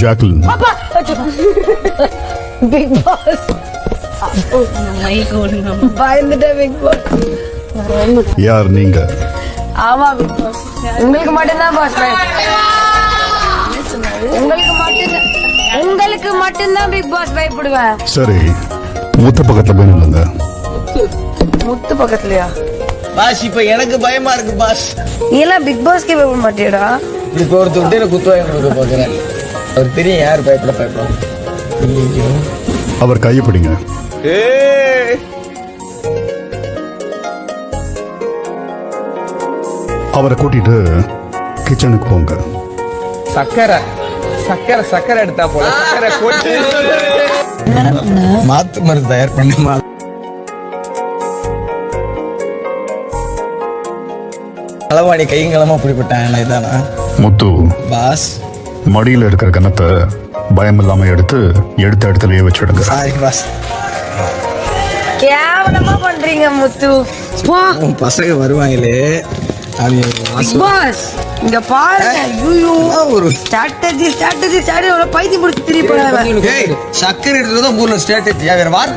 Jacqueline. Big pass பயந்துட்டேன் big pass. யார் நீங்க? ஆமா பிக் பாஸ். உங்களுக்கு மட்டும்தான் பாஸ் உங்களுக்கு மட்டும்தான் பிக் பாஸ் பயப்படுவேன். சரி, முத்த பக்கத்துல போய் நில்லுங்க. முத்து பக்கத்துலயா? பாஸ் இப்ப எனக்கு பயமா இருக்கு பாஸ். நீ எல்லாம் பிக் பாஸ்க்கே பயப்பட மாட்டியடா? இப்போ ஒரு தொட்டில குத்துவாங்க கொடுக்க பாக்குறேன். அவர் தெரியும் யார் பயப்படும். அவர் கையை பிடிங்க. அவரை கூட்டிட்டு கிச்சனுக்கு போங்க. சக்கரை எடுத்தா போல. சக்கரை போட்டு மாத்து மருந்து தயார் பண்ண. அளவாணி கைங்களமா பிடிப்பட்டான். இதானா முத்து பாஸ்? மடியில இருக்கிற கணத்தை பயம் இல்லாம எடுத்த இடத்துலயே வச்சிடுங்க. Sorry boss. கேவலமா பண்றீங்க முத்து. உன் பசங்க வருவாங்களே. பிக் பாஸ் இங்க பாருங்க. ஐயோ ஒரு ஸ்ட்ராட்டஜி பைத்தியம் முடிச்சு திருப்பி சக்கரை எடுத்துதான் ஊர்ல ஸ்ட்ராட்டஜி. வேற வார்த்தை